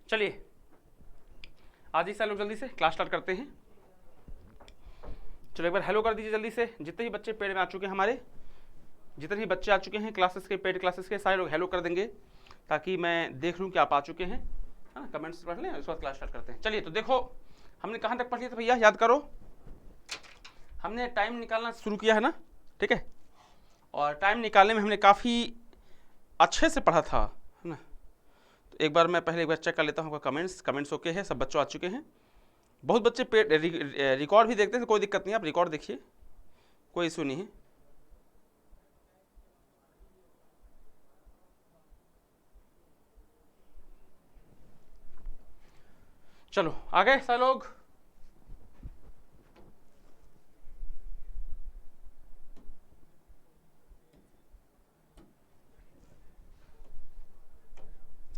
चलिए आज ही से लोग जल्दी से क्लास स्टार्ट करते हैं। चलो एक बार हेलो कर दीजिए जल्दी से। जितने ही बच्चे पेड में आ चुके हैं हमारे, जितने ही बच्चे आ चुके हैं क्लासेस के, पेड क्लासेस के, सारे लोग हेलो कर देंगे ताकि मैं देख लूँ कि आप आ चुके हैं। है ना, कमेंट्स पढ़ लें, उसके बाद क्लास स्टार्ट करते हैं। चलिए तो देखो हमने कहाँ तक पढ़ लिया था भैया, याद करो। हमने टाइम निकालना शुरू किया है ना, ठीक है। और टाइम निकालने में हमने काफ़ी अच्छे से पढ़ा था, है ना। तो एक बार मैं पहले एक बार चेक कर लेता हूँ आपका कमेंट्स ओके है, सब बच्चों आ चुके हैं। बहुत बच्चे रिकॉर्ड भी देखते हैं, कोई दिक्कत नहीं, आप रिकॉर्ड देखिए, कोई इशू नहीं है। चलो आ गए सब लोग।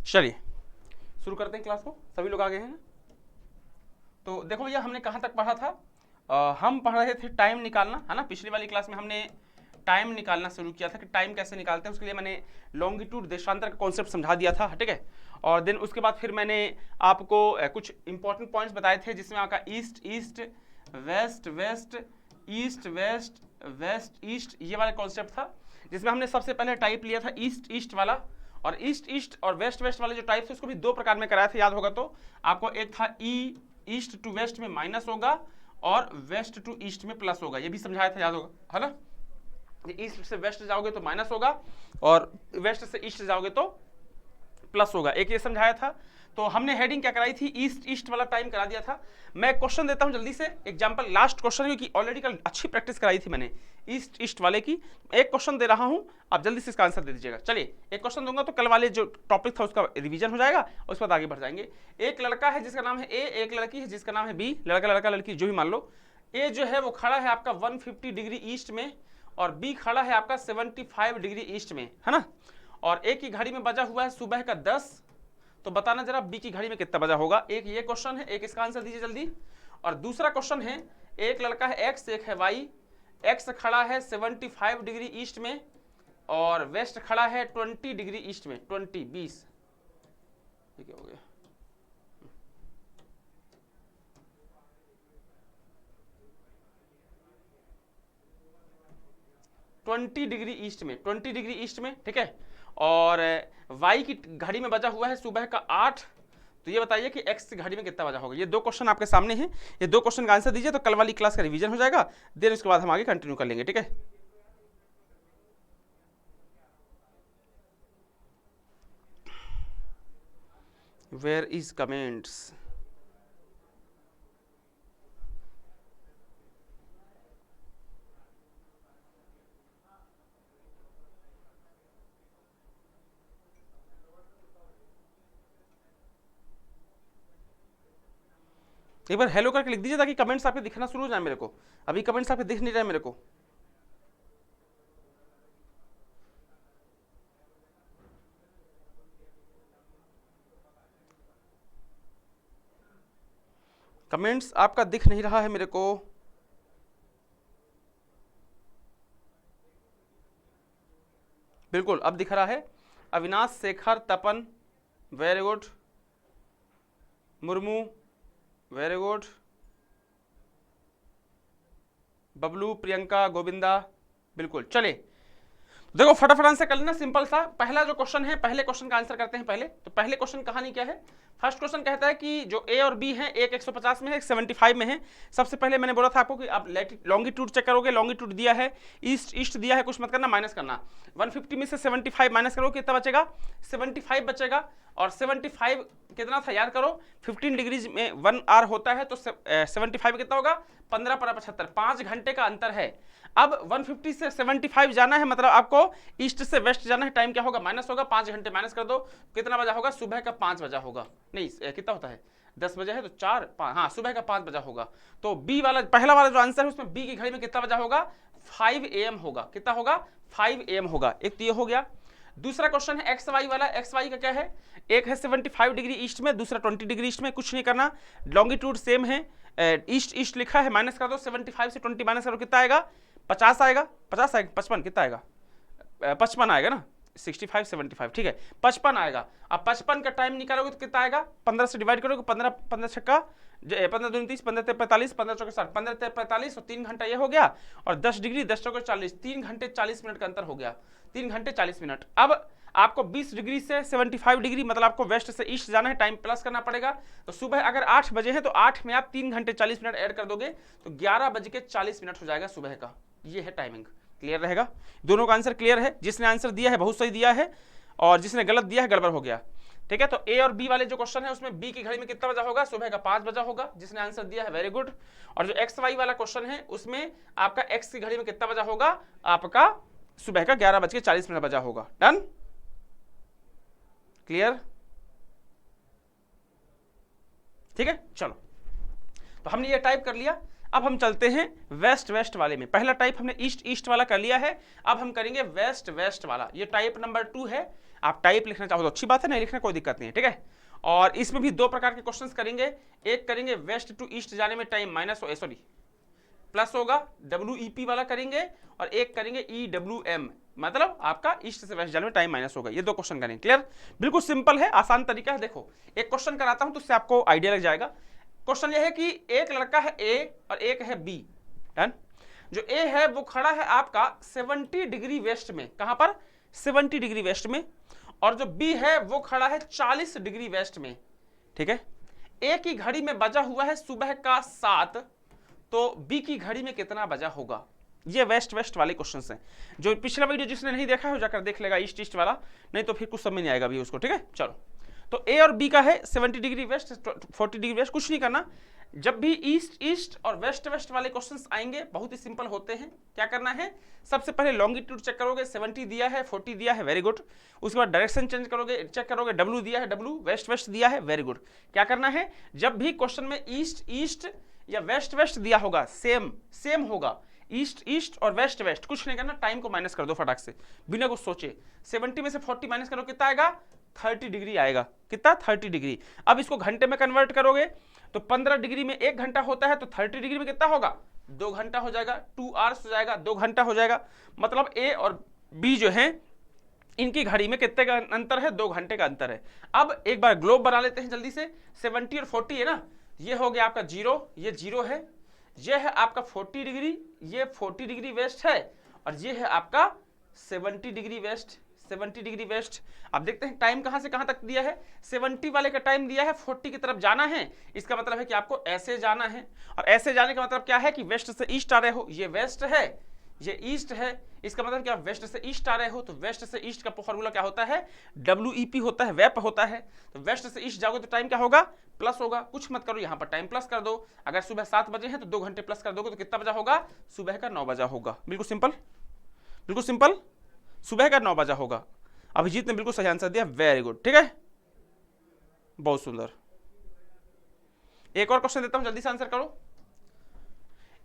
चलिए शुरू करते हैं क्लास को। सभी लोग आ गए हैं ना। तो देखो भैया हमने कहाँ तक पढ़ा था। हम पढ़ रहे थे टाइम निकालना, है ना। पिछली वाली क्लास में हमने टाइम निकालना शुरू किया था कि टाइम कैसे निकालते हैं। उसके लिए मैंने लॉन्गिट्यूड देशांतर का कॉन्सेप्ट समझा दिया था, ठीक है। और देन उसके बाद फिर मैंने आपको कुछ इंपॉर्टेंट पॉइंट्स बताए थे, जिसमें आपका east east, west west, east west, west east, ये वाला कॉन्सेप्ट था। जिसमें हमने सबसे पहले टाइप लिया था ईस्ट ईस्ट वाला। और ईस्ट ईस्ट और वेस्ट वेस्ट वाले जो टाइप थे उसको भी दो प्रकार में कराया था, याद होगा तो आपको। एक था ईस्ट टू वेस्ट में माइनस होगा और वेस्ट टू ईस्ट में प्लस होगा, ये भी समझाया था, याद होगा, है ना। ईस्ट से वेस्ट जाओगे तो माइनस होगा और वेस्ट से ईस्ट जाओगे तो प्लस होगा, एक ये समझाया था। तो हमने हेडिंग क्या कराई थी, ईस्ट ईस्ट वाला टाइम करा दिया था। मैं क्वेश्चन देता हूं जल्दी से, एग्जांपल लास्ट क्वेश्चन, क्योंकि ऑलरेडी कल अच्छी प्रैक्टिस कराई थी मैंने ईस्ट ईस्ट वाले की। एक क्वेश्चन दे रहा हूं, आप जल्दी से इसका आंसर दे दीजिएगा। चलिए एक क्वेश्चन दूंगा तो कल वाले जो टॉपिक था उसका रिवीजन हो जाएगा, उसके बाद आगे बढ़ जाएंगे। एक लड़का है जिसका नाम है ए, एक लड़की है जिसका नाम है बी। लड़का लड़का लड़की जो भी मान लो। ए जो है वो खड़ा है आपका 150 डिग्री ईस्ट में और बी खड़ा है आपका 75 डिग्री ईस्ट में, है ना। और ए की घड़ी में बजा हुआ है सुबह का 10। तो बताना जरा बी की घड़ी में कितना बजा होगा। एक ये क्वेश्चन है, एक इसका आंसर दीजिए जल्दी। और दूसरा क्वेश्चन है, एक लड़का है एक्स, एक है वाई। एक्स खड़ा है 75 डिग्री ईस्ट में और वेस्ट खड़ा है 20 डिग्री ईस्ट में, 20 ठीक हो गया। 20 डिग्री ईस्ट में, 20 डिग्री ईस्ट में, ठीक है। और वाई की घड़ी में बजा हुआ है सुबह का 8। तो ये बताइए कि एक्स की घड़ी में कितना बजा होगा। ये दो क्वेश्चन आपके सामने हैं, ये दो क्वेश्चन का आंसर दीजिए तो कल वाली क्लास का रिवीजन हो जाएगा। देन उसके बाद हम आगे कंटिन्यू कर लेंगे, ठीक है। Where is comments. एक बार हेलो करके लिख दीजिए ताकि कमेंट्स आपके दिखना शुरू हो जाए मेरे को। अभी कमेंट्स आपके दिख नहीं रहे मेरे को। कमेंट्स आपका दिख नहीं रहा है मेरे को। बिल्कुल अब दिख रहा है। Avinash, Shekhar, Tapan, very good. Murmu, very good. Babloo, Priyanka, Govinda, बिल्कुल। चले देखो फटाफट आंसर कर लेना, सिंपल सा। पहला जो क्वेश्चन है, पहले क्वेश्चन का आंसर करते हैं पहले। तो पहले क्वेश्चन कहानी क्या है। फर्स्ट क्वेश्चन कहता है कि जो ए और बी है, एक 150 में है, एक 75 में है। सबसे पहले मैंने बोला था आपको कि आप लॉन्गिट्यूड चेक करोगे। लॉन्गिट्यूड दिया है, ईस्ट ईस्ट दिया है, कुछ मत करना, माइनस करना। 150 में से 75 माइनस करोगे कितना बचेगा, 75 बचेगा। और 75 कितना था याद करो, 15 डिग्रीज में 1 आवर होता है, तो 75 कितना होगा, 15 × 75, 5 घंटे का अंतर है। अब 150 से 75 जाना है, मतलब आपको ईस्ट से वेस्ट जाना है। टाइम क्या होगा, माइनस होगा, 5 घंटे माइनस कर दो, कितना बजा होगा, सुबह का 5 बजा होगा। नहीं कितना होता है, 10 बजे है तो 4 5, हाँ सुबह का 5 बजा होगा। तो बी वाला, पहला वाला जो आंसर है उसमें बी की घड़ी में कितना बजा होगा, 5 AM होगा। कितना होगा, 5 AM होगा। एक तो ये हो गया। दूसरा क्वेश्चन है एक्स वाई वाला। एक्स वाई का क्या है, एक है 75 डिग्री ईस्ट में, दूसरा 20 डिग्री ईस्ट में। कुछ नहीं करना, लॉन्गिट्यूड सेम है, ईस्ट ईस्ट लिखा है, माइनस कर दो। 75 से 20 माइनस करो, कितना आएगा, 50 आएगा, 50 आएगा, 55 कितना आएगा, 55 आएगा ना। 65 75, ठीक है 55 आएगा। अब 55 का टाइम निकालोगे तो कितना आएगा, 15 से डिवाइड करोगे, 15 15 छक्का 15 दूनी 30, 15 45, 15 चौके 60, 15 45 और 3 घंटा ये हो गया, और 10 डिग्री 10 चौके 40, 3 घंटे 40 मिनट का अंतर हो गया, 3 घंटे 40 मिनट। अब आपको 20 डिग्री से 75 डिग्री, मतलब आपको वेस्ट से ईस्ट जाना है, टाइम प्लस करना पड़ेगा। तो सुबह अगर 8 बजे है तो 8 में आप 3 घंटे 40 मिनट ऐड कर दोगे तो 11:40 हो जाएगा सुबह का। ये है टाइमिंग, क्लियर रहेगा। दोनों का आंसर क्लियर है, जिसने आंसर दिया है बहुत सही दिया है, और जिसने गलत दिया है गड़बड़ हो गया, ठीक है। तो ए और बी वाले जो क्वेश्चन है उसमें बी की घड़ी में कितना बजा होगा, सुबह का 5 बजा होगा, जिसने आंसर दिया है वेरी गुड। और जो एक्स वाई वाला क्वेश्चन है उसमें आपका एक्स की घड़ी में कितना बजा होगा, आपका सुबह का 11:40 बजा होगा। डन, क्लियर, ठीक है। चलो, तो हमने ये टाइप कर लिया। अब हम चलते हैं वेस्ट वेस्ट वाले में। पहला टाइप हमने ईस्ट ईस्ट वाला कर लिया है, अब हम करेंगे वेस्ट वेस्ट वाला। ये टाइप नंबर 2 है। आप टाइप लिखना चाहो तो अच्छी बात है, नहीं लिखना कोई दिक्कत नहीं है, ठीक है। और इसमें भी 2 प्रकार के क्वेश्चंस करेंगे। एक करेंगे वेस्ट टू ईस्ट जाने में टाइम प्लस होगा, WEP वाला करेंगे, और एक करेंगे EWM, मतलब आपका ईस्ट से वेस्ट जाने में टाइम माइनस होगा। ये 2 क्वेश्चन करेंगे, क्लियर। बिल्कुल सिंपल है, आसान तरीका है। देखो एक क्वेश्चन कराता हूं तो उससे आपको आइडिया लग जाएगा। क्वेश्चन ये है कि एक लड़का है A और एक है B। डन। जो A है वो खड़ा है आपका 70 डिग्री वेस्ट में, कहां पर, 70 डिग्री वेस्ट में, और जो B है वो खड़ा है 40 डिग्री वेस्ट में, ठीक है। A की घड़ी में बजा हुआ है सुबह का 7, तो B की घड़ी में कितना बजा होगा। ये वेस्ट वेस्ट वाले क्वेश्चंस हैं। जो पिछला वीडियो जिसने नहीं देखा है जाकर देख लेगा ईस्ट ईस्ट वाला, नहीं तो फिर कुछ समझ नहीं आएगा भी उसको, ठीक है। चलो, तो ए और बी का है 70 डिग्री वेस्ट 40 डिग्री वेस्ट। कुछ नहीं करना, जब भी ईस्ट ईस्ट और वेस्ट वेस्ट वाले क्वेश्चंस आएंगे बहुत ही सिंपल होते हैं। क्या करना है, सबसे पहले लॉन्गिट्यूड चेक करोगे, 70 दिया है 40 दिया है, वेरी गुड। उसके बाद डायरेक्शन चेंज करोगे, चेक करोगे, W दिया है W, वेस्ट वेस्ट दिया है, वेरी गुड। क्या करना है, जब भी क्वेश्चन में ईस्ट ईस्ट या वेस्ट वेस्ट दिया होगा, सेम सेम होगा, ईस्ट ईस्ट और वेस्ट वेस्ट, कुछ नहीं करना, टाइम को माइनस कर दो फटाक से बिना कुछ सोचे। 70 में से 40 माइनस करो, कितना आएगा, 30 डिग्री आएगा। कितना, 30 डिग्री। अब इसको घंटे में कन्वर्ट करोगे तो 15 डिग्री में 1 घंटा होता है, तो 30 डिग्री में कितना होगा, 2 घंटा हो जाएगा, 2 आवर्स हो जाएगा, 2 घंटा हो जाएगा। मतलब ए और बी जो है इनकी घड़ी में कितने का अंतर है, 2 घंटे का अंतर है। अब एक बार ग्लोब बना लेते हैं जल्दी से। 70 और 40 है ना, ये हो गया आपका 0, ये 0 है, ये है आपका 40 डिग्री, ये 40 डिग्री वेस्ट है, और ये है आपका 70 डिग्री वेस्ट, 70 डिग्री वेस्ट। अब देखते हैं टाइम कहां से कहां तक दिया है। 70 वाले का टाइम दिया है 40 की तरफ जाना है, इसका मतलब है कि आपको ऐसे जाना है, और ऐसे जाने का मतलब क्या है कि वेस्ट से ईस्ट आ रहे हो, ये वेस्ट है ये ईस्ट है, इसका मतलब क्या, वेस्ट से ईस्ट आ रहे हो, तो वेस्ट से ईस्ट का फॉर्मूला क्या होता है, WEP होता है, वेप होता है। तो वेस्ट से ईस्ट जाओगे तो टाइम क्या होगा, प्लस होगा। कुछ मत करो, यहाँ पर टाइम प्लस कर दो। अगर सुबह 7 बजे हैं तो 2 घंटे प्लस कर दोगे तो कितना बजा होगा, सुबह का 9 बजा होगा। बिल्कुल सिंपल, बिल्कुल सिंपल, सुबह का 9 बजा होगा। अभिजीत ने बिल्कुल सही आंसर दिया, वेरी गुड, ठीक है, बहुत सुंदर। एक और क्वेश्चन देता हूं, जल्दी से आंसर करो।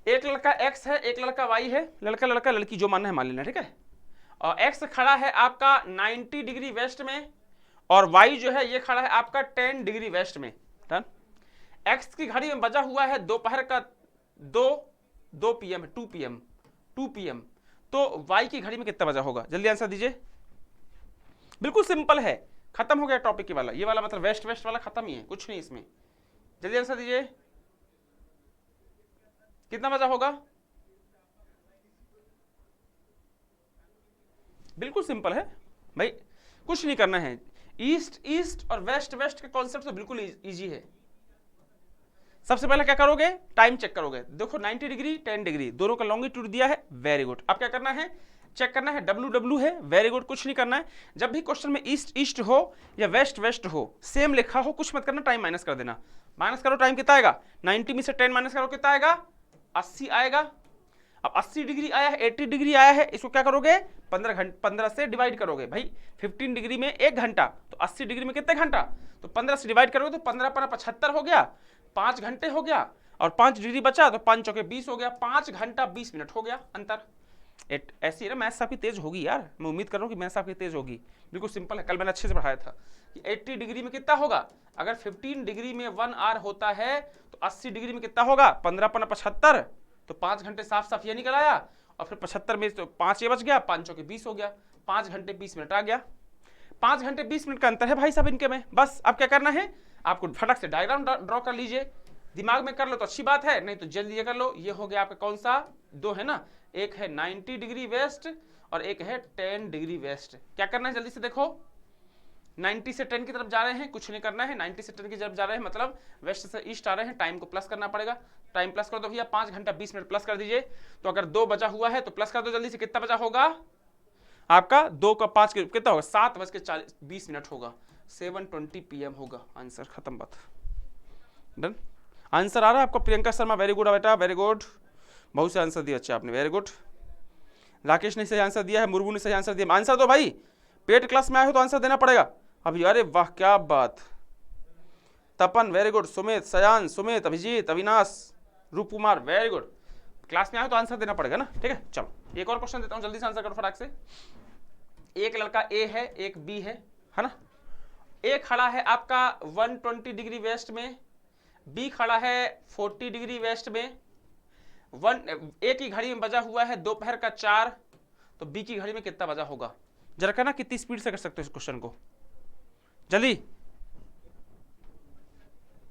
एक लड़का X है, एक लड़का Y है, लड़का लड़का लड़की जो मानना है मान लेना, ठीक है। और X खड़ा है आपका 90 डिग्री वेस्ट में, और Y जो है ये खड़ा है आपका 10 डिग्री वेस्ट में। डन। X की घड़ी में बजा हुआ है दोपहर का 2 PM, 2 PM, तो Y की घड़ी में कितना बजा होगा, जल्दी आंसर दीजिए। बिल्कुल सिंपल है, खत्म हो गया टॉपिक वाला, ये वाला मतलब वेस्ट वेस्ट वाला खत्म ही है, कुछ नहीं इसमें। जल्दी आंसर दीजिए, कितना बजा होगा। बिल्कुल सिंपल है भाई, कुछ नहीं करना है। ईस्ट ईस्ट और वेस्ट वेस्ट का कॉन्सेप्ट तो बिल्कुल इजी है। सबसे पहले क्या करोगे, टाइम चेक करोगे। देखो 90 डिग्री 10 डिग्री दोनों का लॉन्गिट्यूड दिया है, वेरी गुड। अब क्या करना है, चेक करना है, WW है, वेरी गुड। कुछ नहीं करना है, जब भी क्वेश्चन में ईस्ट ईस्ट हो या वेस्ट वेस्ट हो, सेम लिखा हो, कुछ मत करना, टाइम माइनस कर देना। माइनस करो, टाइम कितना आएगा, 90 में से 10 माइनस करो, कितना आएगा, 80 आएगा। अब 80 डिग्री आया है, 80 डिग्री आया है, इसको क्या करोगे, 15 से डिवाइड करोगे। भाई 15 डिग्री में 1 घंटा, तो 80 डिग्री में कितने घंटा, तो 15 से डिवाइड करोगे तो 15 पर 75 हो गया, 5 घंटे हो गया, और 5 डिग्री बचा तो 5 चौके 20 हो गया, 5 घंटा 20 मिनट हो गया अंतर। ऐसी है ना, मैथ्स आपकी तेज होगी यार, मैं उम्मीद कर रहा हूँ कि मैथ्स आपकी तेज होगी। बिल्कुल सिंपल है, कल मैंने अच्छे से पढ़ाया था कि 80 डिग्री में कितना होगा, अगर 15 डिग्री में 1 आवर होता है तो 80 डिग्री में कितना होगा, 15 पर 75, तो 5 घंटे साफ साफ ये निकल आया। और फिर 75 में तो 5 ये बच गया, 5 चौके 20 हो गया, 5 घंटे 20 मिनट आ गया। 5 घंटे 20 मिनट का अंतर है भाई साहब इनके में। बस अब क्या करना है, आपको फटक से डायग्राम ड्रॉ कर लीजिए, दिमाग में कर लो तो अच्छी बात है, नहीं तो जल्दी ये कर लो। ये हो गया आपका कौन सा, दो है ना, एक है 90 डिग्री वेस्ट और एक है 10 डिग्री वेस्ट। क्या करना है जल्दी से देखो, 90 से 10 की तरफ जा रहे हैं, कुछ नहीं करना है, 90 से 10 की तरफ जा रहे हैं मतलब वेस्ट से ईस्ट आ रहे हैं, टाइम को प्लस करना पड़ेगा। टाइम प्लस कर दो भैया, 5 घंटा 20 मिनट प्लस कर दीजिए, तो अगर 2 बचा हुआ है तो प्लस कर दो जल्दी से, कितना बचा होगा आपका, 2 का 5 कितना होगा, 7:20 होगा, 7:20 PM होगा। आंसर खत्म, बात डन। आंसर आ रहा है आपको, प्रियंका शर्मा वेरी गुड बेटा, वेरी गुड, बहुत से आंसर दिया अच्छा आपने, वेरी गुड। राकेश ने सही आंसर दिया है, मुर्मू ने सही आंसर दिया, आंसर दो भाई, पेड क्लास में आए हो तो आंसर देना पड़ेगा अभी। अरे वाह क्या बात, तपन वेरी गुड, सुमित, सयान, सुमित, अभिजीत, अविनाश, रूप कुमार वेरी गुड। क्लास में आए तो आंसर देना पड़ेगा ना, ठीक है। चलो एक और क्वेश्चन देता हूं, जल्दी से आंसर करो फटाक से। एक लड़का ए है, एक बी है ना। ए खड़ा है आपका 120 डिग्री वेस्ट में, बी खड़ा है 40 डिग्री वेस्ट में। ए की घड़ी में बजा हुआ है दोपहर का 4, तो बी की घड़ी में कितना बजा होगा, जरा कहना कितनी स्पीड से कर सकते हो इस क्वेश्चन को, जल्दी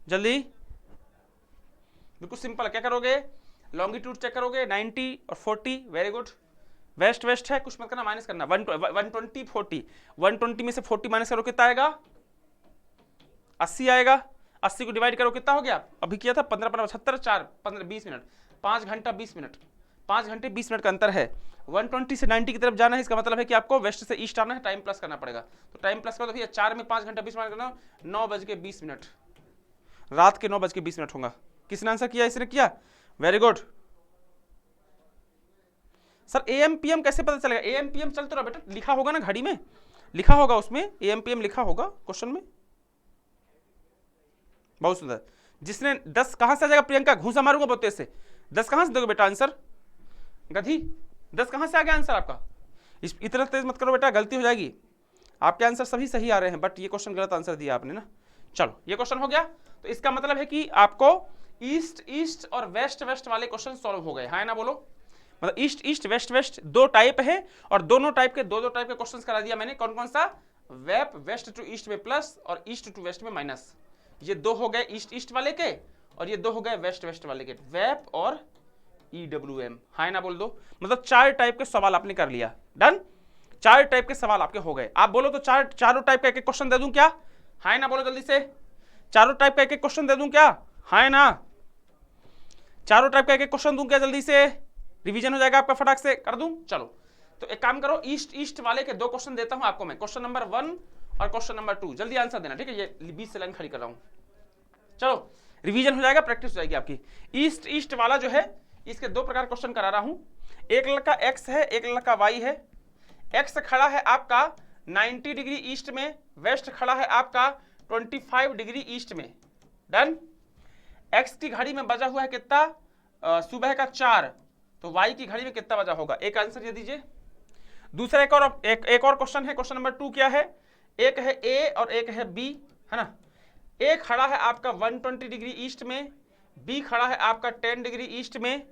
जल्दी। बिल्कुल सिंपल है, क्या करोगे, लॉन्गिट्यूड चेक करोगे, 90 और 40, वेरी गुड। वेस्ट वेस्ट है, कुछ मत करना, माइनस करना, 120 40, 120 में से 40 माइनस करो कितना आएगा, 80 आएगा। 80 को डिवाइड करो कितना हो गया, अभी किया था 15 15 75 4 15 20 मिनट, 5 घंटा 20 मिनट, 5 घंटे 20 मिनट का अंतर है। 120 से 90 की तरफ जाना है, इसका मतलब है कि आपको वेस्ट से ईस्ट आना है, टाइम प्लस करना पड़ेगा। तो टाइम प्लस करो तो भैया 4 में 5 घंटा 20 मिनट करना, 9:20, रात के 9:20 होगा। किसने आंसर किया, इसने किया, very good. Sir AM PM कैसे पता चलेगा, AM PM चल तो रहा बेटा, लिखा होगा ना घड़ी में, लिखा होगा उसमें AM PM लिखा होगा क्वेश्चन में। बहुत सुंदर, जिसने 10 कहां से आ जाएगा प्रियंका, घूसा मारूंगा बहुत तेज से, 10 कहां से दोगे बेटा आंसर, गधी 10 कहां से आ गया आंसर आपका, इतना तेज मत करो बेटा, गलती हो जाएगी। आपके आंसर सभी सही आ रहे हैं, बट ये क्वेश्चन गलत आंसर दिया आपने ना। चलो ये क्वेश्चन हो गया, तो इसका मतलब है कि आपको ईस्ट ईस्ट और वेस्ट वेस्ट वाले क्वेश्चन सॉल्व हो गए, हाँ ना बोलो, मतलब ईस्ट ईस्ट वेस्ट वेस्ट दो टाइप है, और दोनों टाइप के दो टाइप के क्वेश्चन करा दिया मैंने। कौन कौन सा, वेब वेस्ट टू ईस्ट में प्लस और ईस्ट टू वेस्ट में माइनस, ये 2 हो गए ईस्ट ईस्ट वाले के, और ये 2 हो गए वेस्ट वेस्ट वाले के, वेब और EWM, हाँ ना बोल दो। मतलब 4 टाइप के सवाल आपने कर लिया, डन, 4 टाइप के सवाल आपके हो गए। आप बोलो तो चारों टाइप का एक एक क्वेश्चन दे दूं क्या, हाँ ना बोलो जल्दी से, चारों टाइप का एक एक क्वेश्चन दे दूं क्या, हाँ ना, चारों टाइप का एक एक क्वेश्चन दूं क्या, जल्दी से रिवीजन हो जाएगा आपका, फटाक से कर दूं। चलो तो एक काम करो, ईस्ट ईस्ट वाले के 2 क्वेश्चन देता हूं आपको मैं, क्वेश्चन नंबर 1 और क्वेश्चन नंबर 2, जल्दी आंसर देना, ठीक है। ये 20 से लाइन खड़ी कर रहा हूं, चलो रिवीजन हो जाएगा, प्रैक्टिस हो जाएगी आपकी। ईस्ट ईस्ट वाला जो है, इसके 2 प्रकार क्वेश्चन करा रहा हूं, एक लड़का एक्स है, एक लड़का वाई है। एक्स खड़ा है आपका 90 डिग्री ईस्ट में, वेस्ट खड़ा है आपका 25 डिग्री ईस्ट में, डन। एक्स की घड़ी में बजा हुआ है कितना, सुबह का 4, तो वाई की घड़ी में कितना बजा होगा, एक आंसर ये दीजिए। दूसरा एक और क्वेश्चन है, क्वेश्चन नंबर 2 क्या है, एक है ए और एक है बी, है ना। ए खड़ा है आपका 120 डिग्री ईस्ट में, बी खड़ा है आपका 10 डिग्री ईस्ट में।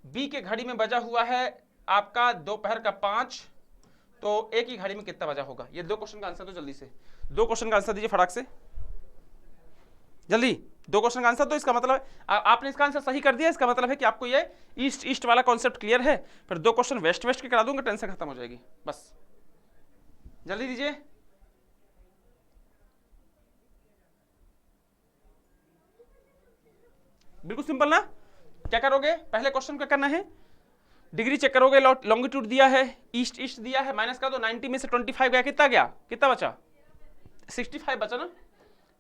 बी के घड़ी में बजा हुआ है आपका दोपहर का 5, तो ए की घड़ी में कितना बजा होगा। ये 2 क्वेश्चन का आंसर दो जल्दी से, 2 क्वेश्चन का आंसर दीजिए फटाक से, जल्दी 2 क्वेश्चन का आंसर दो। इसका मतलब आपने इसका आंसर सही कर दिया, इसका मतलब है कि आपको ये ईस्ट ईस्ट वाला कॉन्सेप्ट क्लियर है। फिर 2 क्वेश्चन वेस्ट वेस्ट के करा दूंगा, टेंशन खत्म हो जाएगी, बस जल्दी दीजिए। बिल्कुल सिंपल ना, क्या करोगे, पहले क्वेश्चन क्या करना है, डिग्री चेक करोगे, लॉन्गिट्यूड दिया है, ईस्ट ईस्ट दिया है, माइनस कर दो, 90 में से 25 गया, कितना गया, कितना बचा, 65 बचा ना,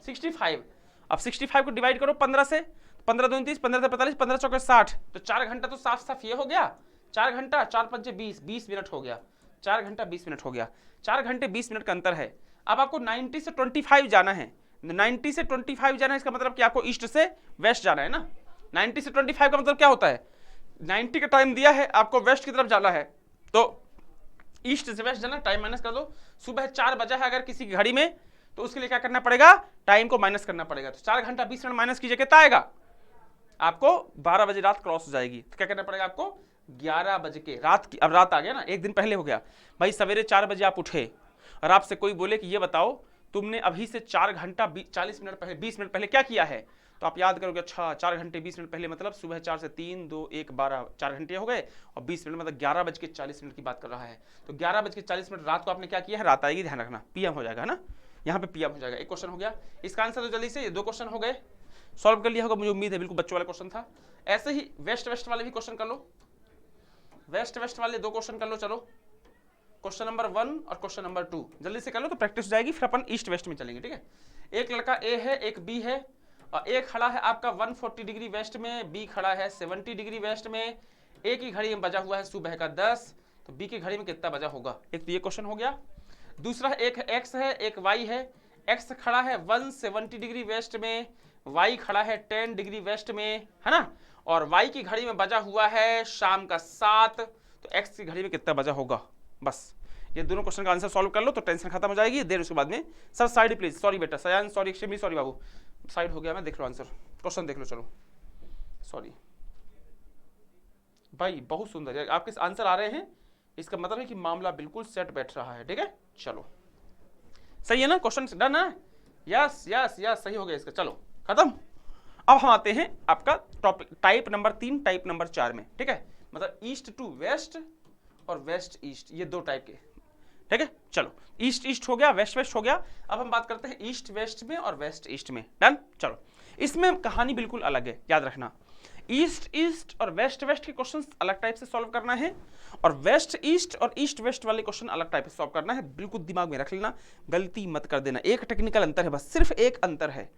65। अब 65 को डिवाइड करो 15 से, 15 दूनी 30, 15 से 45, 15 चौके 60, तो 4 घंटा तो साफ साफ ये हो गया, 4 घंटा 4 पंचे 20, 20 मिनट हो गया, 4 घंटा 20 मिनट हो गया, 4 घंटे 20 मिनट का अंतर है। अब आपको 90 से 25 जाना है, 90 से 25 जाना है, इसका मतलब कि आपको ईस्ट से वेस्ट जाना है ना। 90 से 25 का मतलब क्या होता है, 90 का टाइम दिया है, आपको वेस्ट की तरफ जाना है, तो ईस्ट से वेस्ट जाना, टाइम माइनस कर दो। सुबह 4 बजा है अगर किसी की घड़ी में, तो उसके लिए क्या करना पड़ेगा, टाइम को माइनस करना पड़ेगा। तो 4 घंटा 20 मिनट माइनस कीजिए, कितना आएगा आपको, 12 बजे रात क्रॉस हो जाएगी, तो क्या करना पड़ेगा आपको, 11 बज के रात की, अब रात आ गया ना, एक दिन पहले हो गया भाई। सवेरे 4 बजे आप उठे और आपसे कोई बोले कि ये बताओ तुमने अभी से 4 घंटा 40 मिनट पहले 20 मिनट पहले क्या किया है, तो आप याद करोगे अच्छा 4 घंटे 20 मिनट पहले मतलब सुबह 4 से 3 2 1 12 4 घंटे हो गए, और 20 मिनट मतलब 11 बज के 40 मिनट की बात कर रहा है। तो 11 बज के 40 मिनट रात को आपने क्या किया है, रात आएगी, ध्यान रखना, पीएम हो जाएगा ना, यहाँ पे पीएम हो जाएगा। एक क्वेश्चन हो गया, इसका आंसर तो जल्दी से, ये 2 क्वेश्चन हो गए, सॉल्व कर लिया होगा मुझे उम्मीद है, बिल्कुल बच्चों वाला क्वेश्चन था। ऐसे ही वेस्ट वेस्ट वाले भी क्वेश्चन कर लो, वेस्ट वेस्ट वाले 2 क्वेश्चन कर लो। चलो क्वेश्चन नंबर 1 और क्वेश्चन नंबर 2 जल्दी से कर लो तो प्रैक्टिस हो जाएगी, फिर अपन ईस्ट वेस्ट में चलेंगे, ठीक है। एक लड़का ए है, एक बी है, और ए खड़ा है आपका 140 डिग्री वेस्ट में, बी खड़ा है 70 डिग्री वेस्ट में। ए की घड़ी में बजा हुआ है सुबह का 10, तो बी की घड़ी में कितना बजा होगा, एक तो ये क्वेश्चन हो गया। दूसरा एक एक्स है, एक वाई है, एक्स खड़ा है 170 डिग्री वेस्ट में, वाई खड़ा है 10 डिग्री वेस्ट में, है ना, और वाई की घड़ी में बजा हुआ है शाम का 7, तो एक्स की घड़ी में कितना बजा होगा। बस ये दोनों क्वेश्चन का आंसर सॉल्व कर लो तो टेंशन खत्म हो जाएगी। देर उसके बाद में सर साइड प्लीज, सॉरी बेटा, सयान सॉरी, एक्सट्रीमली सॉरी बाबू, साइड हो गया मैं, देख लो आंसर, क्वेश्चन देख लो, चलो सॉरी भाई, बहुत सुंदर है आपके आंसर आ रहे हैं, इसका मतलब है कि मामला बिल्कुल सेट बैठ रहा है, ठीक है। चलो सही है ना, क्वेश्चन डन है, यस यस यस सही हो गया इसका, चलो खत्म। अब हम आते हैं आपका topic type number 3 type number 4 में, ठीक है, मतलब ईस्ट टू वेस्ट और वेस्ट ईस्ट, ये 2 टाइप के, ठीक है। चलो ईस्ट ईस्ट हो गया, वेस्ट वेस्ट हो गया, अब हम बात करते हैं ईस्ट वेस्ट में और वेस्ट ईस्ट में, डन। चलो इसमें कहानी बिल्कुल अलग है, याद रखना, ईस्ट ईस्ट और वेस्ट वेस्ट के क्वेश्चन अलग टाइप से सॉल्व करना है, और वेस्ट ईस्ट और ईस्ट वेस्ट वाले क्वेश्चन अलग टाइप से सॉल्व करना है, बिल्कुल दिमाग में रख लेना, गलती मत कर देना। एक टेक्निकल अंतर है, बस सिर्फ एक अंतर है,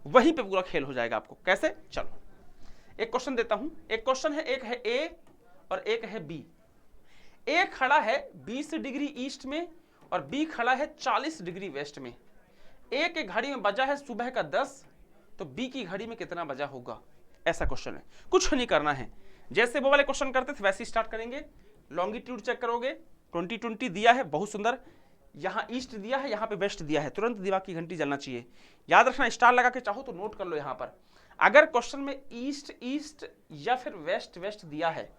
वहीं पे पूरा खेल हो जाएगा आपको। कैसे, चलो एक क्वेश्चन देता हूं, एक क्वेश्चन है, एक है ए और एक है बी। ए खड़ा है 20 डिग्री ईस्ट में और बी खड़ा है 40 डिग्री वेस्ट में। ए के घड़ी में बजा है सुबह का 10, तो बी की घड़ी में कितना बजा होगा, ऐसा क्वेश्चन है। कुछ नहीं करना है, जैसे वो वाले क्वेश्चन करते थे वैसे ही स्टार्ट करेंगे। लॉन्गिट्यूड चेक करोगे, 20-20 दिया है, बहुत सुंदर, यहाँ ईस्ट दिया है, यहाँ पे वेस्ट दिया है, तुरंत दिमाग की घंटी जलना चाहिए। याद रखना, स्टार लगा के चाहो तो नोट कर लो यहाँ पर, अगर क्वेश्चन में ईस्ट ईस्ट या फिर वेस्ट वेस्ट दिया है,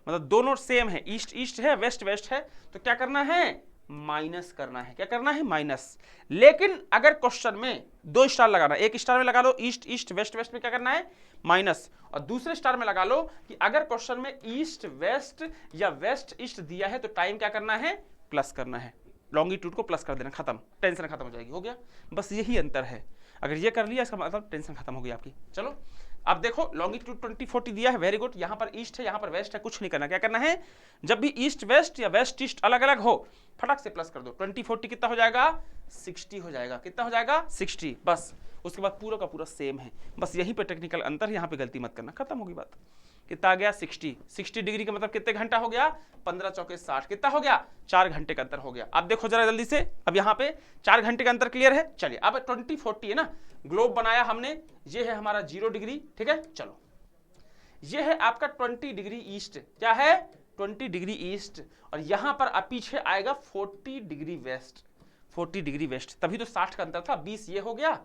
मतलब दोनों सेम है, ईस्ट ईस्ट है वेस्ट वेस्ट है, तो क्या करना है, माइनस करना है। क्या करना है, माइनस। लेकिन अगर क्वेश्चन में 2 स्टार लगाना, एक स्टार में लगा लो ईस्ट ईस्ट वेस्ट वेस्ट में क्या करना है, माइनस, और दूसरे स्टार में लगा लो कि अगर क्वेश्चन में ईस्ट वेस्ट या वेस्ट ईस्ट दिया है तो टाइम क्या करना है, प्लस करना है, लॉन्गिट्यूड को प्लस कर देना, खत्म, टेंशन खत्म हो जाएगी, हो गया, बस यही अंतर है। अगर ये कर लिया इसका मतलब टेंशन खत्म हो गई आपकी। चलो अब देखो, लॉन्गिट्यूड 20-40 दिया है, वेरी गुड, यहाँ पर ईस्ट है यहाँ पर वेस्ट है, कुछ नहीं करना। क्या करना है, जब भी ईस्ट वेस्ट या वेस्ट ईस्ट अलग अलग हो फटाक से प्लस कर दो, 20-40 कितना हो जाएगा, 60 हो जाएगा, कितना हो जाएगा, 60, बस उसके बाद पूरा का पूरा सेम है, बस यहीं पे टेक्निकल अंतर, यहाँ पे गलती मत करना, खत्म होगी बात। कितना आ गया, 60 डिग्री का मतलब कितने घंटा हो गया, 15 चौके 60, कितना हो गया, 4 घंटे का अंतर हो गया। अब देखो जरा जल्दी से, अब यहाँ पे 4 घंटे का अंतर क्लियर है। चलिए अब 20-40 है ना, ग्लोब बनाया हमने, ये है हमारा 0 डिग्री, ठीक है। चलो ये है आपका 20 डिग्री ईस्ट, क्या है, 20 डिग्री ईस्ट, और यहां पर पीछे आएगा 40 डिग्री वेस्ट, 40 डिग्री वेस्ट, तभी तो 60 का अंतर था, 20 ये हो गया,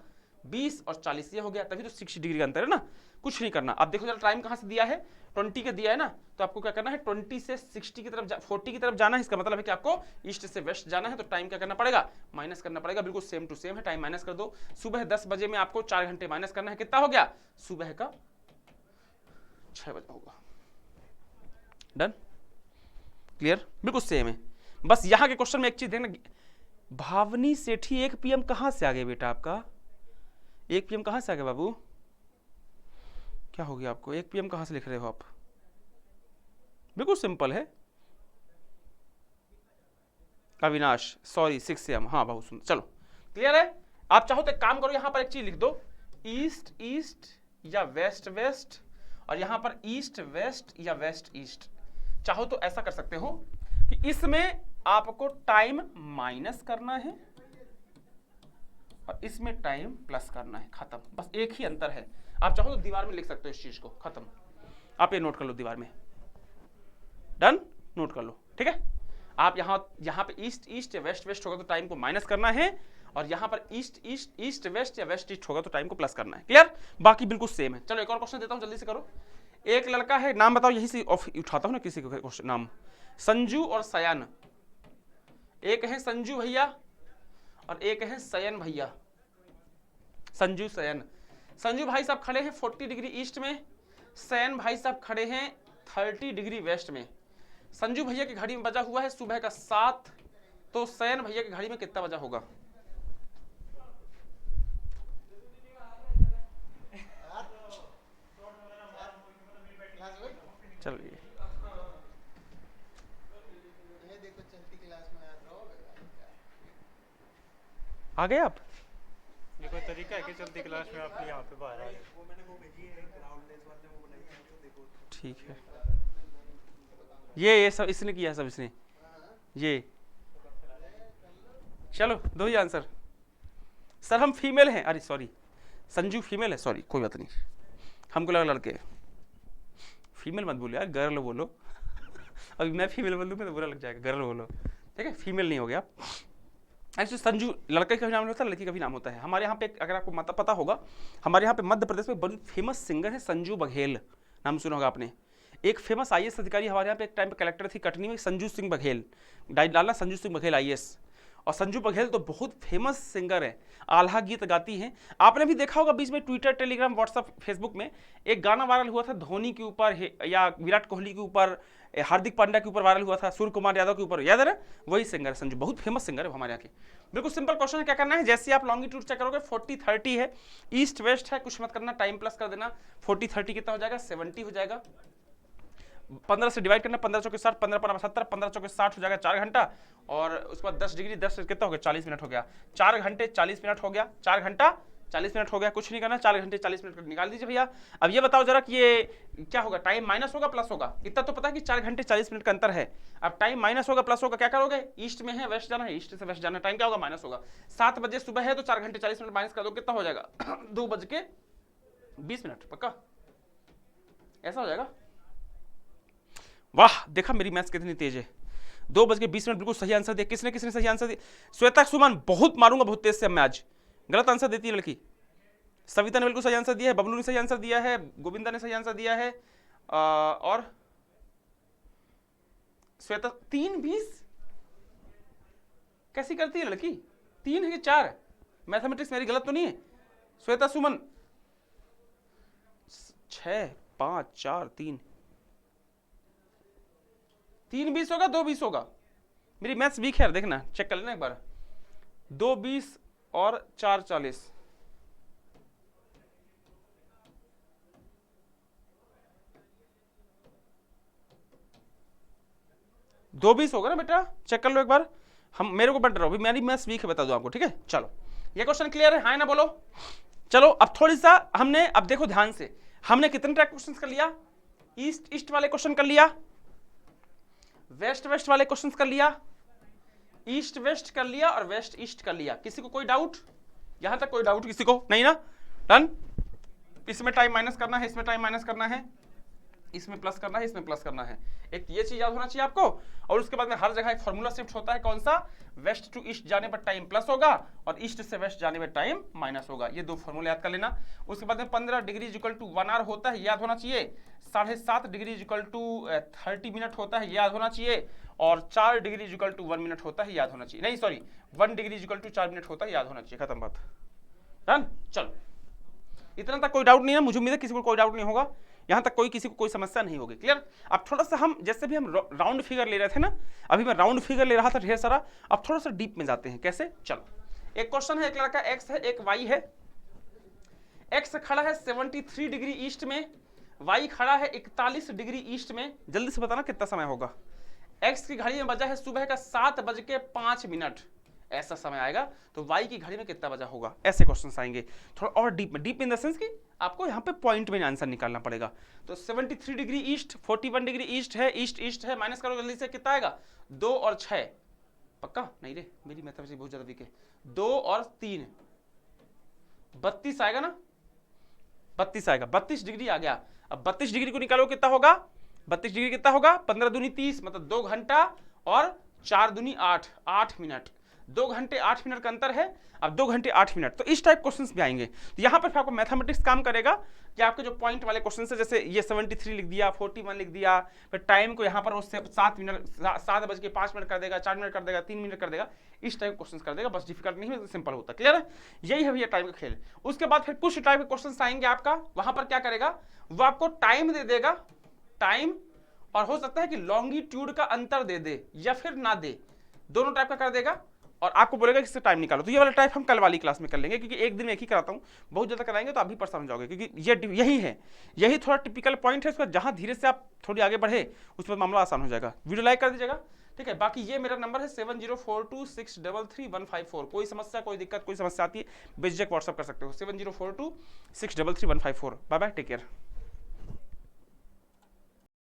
20 और 40 ये हो गया, तभी तो 60 डिग्री का अंतर है ना। कुछ नहीं करना। अब देखो जरा टाइम कहां से दिया है, 20 का दिया है ना, तो आपको क्या करना है, 20 से 60 की तरफ 40 की तरफ जाना है, इसका मतलब है कि आपको ईस्ट से वेस्ट जाना है, तो टाइम क्या करना पड़ेगा, माइनस करना पड़ेगा, बिल्कुल सेम टू सेम है, टाइम माइनस कर दो। सुबह 10 बजे में आपको 4 घंटे माइनस करना है, कितना हो गया, सुबह का 6 बजे होगा, डन, क्लियर, बिल्कुल सेम है। बस यहां के क्वेश्चन में एक चीज देखना, भावनी सेठी 1 PM कहां से आ गए बेटा, आपका 1 PM कहां से आ गए बाबू, क्या हो गया आपको, 1 PM कहां से लिख रहे हो आप, बिल्कुल सिंपल है, अविनाश सॉरी 6 AM, हाँ बहुत सुंदर, चलो क्लियर है। आप चाहो तो एक काम करो, यहां पर एक चीज लिख दो, ईस्ट ईस्ट या वेस्ट वेस्ट, और यहां पर ईस्ट वेस्ट या वेस्ट ईस्ट। चाहो तो ऐसा कर सकते हो कि इसमें आपको टाइम माइनस करना है और इसमें टाइम प्लस करना है, खत्म, बस एक ही अंतर है। आप चाहो तो दीवार में लिख सकते हो इस चीज को, खत्म, आप ये नोट कर लो दीवार में, डन, नोट कर लो, ठीक है। आप यहां पे ईस्ट ईस्ट या वेस्ट वेस्ट होगा तो टाइम को माइनस करना है, और यहां पर ईस्ट ईस्ट ईस्ट वेस्ट या वेस्ट ईस्ट होगा तो टाइम को प्लस करना है, क्लियर, बाकी बिल्कुल सेम है। चलो एक और क्वेश्चन देता हूं, जल्दी से करो। एक लड़का है, नाम बताओ, यही से उठाता हूं ना किसी का नाम, संजू और सयान। एक है संजू भैया और एक है सयन भैया, संजू सयन। संजू भाई साहब खड़े हैं 40 डिग्री ईस्ट में, सयन भाई साहब खड़े हैं 30 डिग्री वेस्ट में। संजू भैया की घड़ी में बजा हुआ है सुबह का 7, तो सयन भैया की घड़ी में कितना बजा होगा? चलिए आ गए आप? ये कोई तरीका है कि चलती क्लास में आप यहाँ पे बाहर आ गए? ठीक है, ये सब इसने किया, सब इसने, ये चलो दो ही आंसर। सर हम फीमेल हैं, अरे सॉरी संजू फीमेल है, सॉरी कोई बात नहीं, हमको लगा लड़के। फीमेल मत बोलो यार, गर्ल बोलो। अभी मैं फीमेल बोल दूँ तो बुरा लग जाएगा, गर्ल बोलो, ठीक है, फीमेल नहीं हो गया। एक्चुअली संजू लड़के का भी नाम होता है, लड़की का भी नाम होता है। हमारे यहाँ पे अगर आपको पता होगा, हमारे यहाँ पे मध्य प्रदेश में बड़ी फेमस सिंगर है संजू बघेल, नाम सुना होगा आपने। एक फेमस IAS अधिकारी हमारे यहाँ पे एक टाइम पे कलेक्टर थी कटनी में, संजू सिंह बघेल, डालना संजू सिंह बघेल IAS। और संजू बघेल तो बहुत फेमस सिंगर है, आल्हा गीत गाती हैं। आपने भी देखा होगा बीच में ट्विटर, टेलीग्राम, व्हाट्सअप, फेसबुक में एक गाना वायरल हुआ था धोनी के ऊपर या विराट कोहली के ऊपर, हार्दिक पांड्या के ऊपर वायरल हुआ था, सूर्य कुमार यादव के ऊपर, याद है ना? वही सिंगर संजू, बहुत फेमस सिंगर है हमारे यहाँ के। बिल्कुल सिंपल क्वेश्चन है, क्या करना है, जैसे आप लॉन्गिट्यूड चेक करोगे 40-30 है, ईस्ट वेस्ट है, कुछ मत करना, टाइम प्लस कर देना। 40-30 कितना हो जाएगा? 70 हो जाएगा। 15 से डिवाइड करना, 15 चौके 60, 15 15 70, 15 चौके 60 हो जाएगा, 4 घंटा। और उसके बाद 10 डिग्री 10 कितना हो गया? 40 मिनट हो गया। 4 घंटे 40 मिनट हो गया, 4 घंटा 40 मिनट हो गया, कुछ नहीं करना, 4 घंटे 40 मिनट निकाल दीजिए भैया। अब ये बताओ जरा कि ये क्या होगा, टाइम माइनस होगा प्लस होगा? इतना तो पता है कि 4 घंटे 40 मिनट का अंतर है। अब टाइम माइनस होगा प्लस होगा, क्या करोगे? ईस्ट में है, वेस्ट जाना है, ईस्ट से वेस्ट जाना है, टाइम क्या होगा? माइनस होगा। 7 बजे सुबह है तो 4 घंटे 40 मिनट माइनस कर दो, कितना हो जाएगा? 2:20, पक्का ऐसा हो जाएगा। वाह, देखा मेरी मैथ्स कितनी तेज है। 2:20 बिल्कुल सही आंसर दिया। किसने किसने सही आंसर दिया? श्वेता सुमन, बहुत मारूंगा बहुत तेज से मैं आज। गलत आंसर देती है लड़की। सविता ने बिल्कुल सही आंसर दिया है, बबलू ने सही आंसर दिया है, गोविंदा ने सही आंसर दिया है, और श्वेता 3:20 कैसी करती है लड़की? 3 है कि 4? मैथमेटिक्स मेरी गलत तो नहीं है? श्वेता सुमन 6 5 4 3 3:20 होगा, 2:20 होगा? मेरी मैथ्स वीक है, देखना चेक कर लेना एक बार। 2:20 और 4:40 2:20 होगा ना बेटा? चेक कर लो एक बार। हम मेरे को बट रहो, मेरी मैथ्स वीक है, बता दो आपको, ठीक है? चलो ये क्वेश्चन क्लियर है, हाँ ना बोलो? चलो अब थोड़ी सा हमने, अब देखो ध्यान से, हमने कितने टाइप क्वेश्चंस कर लिया? ईस्ट ईस्ट वाले क्वेश्चन कर लिया, वेस्ट वेस्ट वाले क्वेश्चंस कर लिया, ईस्ट वेस्ट कर लिया और वेस्ट ईस्ट कर लिया। किसी को कोई डाउट? यहां तक कोई डाउट किसी को नहीं ना? डन। इसमें टाइम माइनस करना है, इसमें टाइम माइनस करना है, इसमें प्लस करना है, इसमें प्लस करना है। एक ये चीज याद होना चाहिए आपको। और उसके बाद में हर जगह एक फॉर्मूला शिफ्ट होता है, कौन सा? वेस्ट टू ईस्ट जाने पर टाइम प्लस होगा और ईस्ट से वेस्ट जाने पर टाइम माइनस होगा। ये 2 फॉर्मूले याद कर लेना। उसके बाद में 15 डिग्री इक्वल टू 1 आवर होता है, याद होना चाहिए। 7.5 डिग्री इक्वल टू 30 मिनट होता है, याद होना चाहिए। और 4 डिग्री इक्वल टू 1 मिनट होता है, याद होना चाहिए। नहीं sorry, 1 degree equal to 4 minute होता है, याद होना चाहिए। खत्म बात, डन। चलो इतना तक कोई डाउट नहीं है, मुझे उम्मीद है किसी को कोई डाउट नहीं होगा, यहां तक किसी को कोई समस्या नहीं होगी। क्लियर? अब थोड़ा सा हम, जैसे भी हम राउंड फिगर ले रहे थे ना, अभी मैं राउंड फिगर ले रहा था ढेर सारा, अब थोड़ा सा डीप में जाते हैं। कैसे? चलो एक क्वेश्चन है, एक लड़का एक्स है, एक वाई है। एक्स खड़ा है 73 डिग्री ईस्ट में, वाई खड़ा है 41 डिग्री ईस्ट में। जल्दी से बताना कितना समय होगा। एक्स की घड़ी में बजा है सुबह का 7:05, ऐसा समय आएगा। तो वाई की घड़ी में कितना बजा होगा? ऐसे क्वेश्चंस आएंगे थोड़ा और डीप में, डीप इन द सेंस कि आपको यहाँ पे पॉइंट में आंसर निकालना पड़ेगा। तो 73 डिग्री ईस्ट, 41 डिग्री ईस्ट है, ईस्ट ईस्ट है, माइनस करो जल्दी से, कितना आएगा? 2 और 6, पक्का? नहीं रे, मेरी मैथमेटिक्स बहुत ज्यादा वीक है। 2 और 3 32 आएगा ना? 32 आएगा, 32 डिग्री आ गया। अब 32 डिग्री को निकालो, कितना होगा? 32 डिग्री कितना होगा? 15 दूनी 30, मतलब 2 घंटा और 4 दूनी 8 मिनट। 2 घंटे 8 मिनट का अंतर है, अब 2 घंटे 8 मिनट, तो इस टाइप क्वेश्चंस भी आएंगे। तो यहाँ पर फिर आपको मैथमेटिक्स काम करेगा कि आपके जो पॉइंट वाले क्वेश्चन है, जैसे ये 73 लिख दिया, 41 लिख दिया, फिर टाइम को यहाँ पर उससे 7:05 कर देगा, 4 मिनट कर देगा, 3 मिनट कर देगा, इस टाइप क्वेश्चन कर देगा। बस डिफिकल्ट नहीं है, सिंपल होता है। क्लियर है? यही है भैया टाइम का खेल। उसके बाद फिर कुछ टाइप के क्वेश्चन आएंगे आपका, वहां पर क्या करेगा, वो आपको टाइम दे देगा, टाइम, और हो सकता है कि लॉन्गिट्यूड का अंतर दे दे या फिर ना दे, दोनों टाइप का कर देगा, और आपको बोलेगा कि इससे टाइम निकालो। तो ये वाला टाइप हम कल वाली क्लास में कर लेंगे, क्योंकि एक दिन में एक ही कराता हूँ, बहुत ज़्यादा कराएंगे तो आप भी परेशान हो जाओगे, क्योंकि ये यही है, यही थोड़ा टिपिकल पॉइंट है। उसका जहाँ धीरे से आप थोड़ी आगे बढ़े उस पर मामला आसान हो जाएगा। वीडियो लाइक कर दीजिएगा, ठीक है। बाकी ये मेरा नंबर है 7042633154। कोई समस्या, कोई दिक्कत, कोई समस्या आती है बेझिझक व्हाट्सअप कर सकते हो, 7042633154। Bye bye, take care.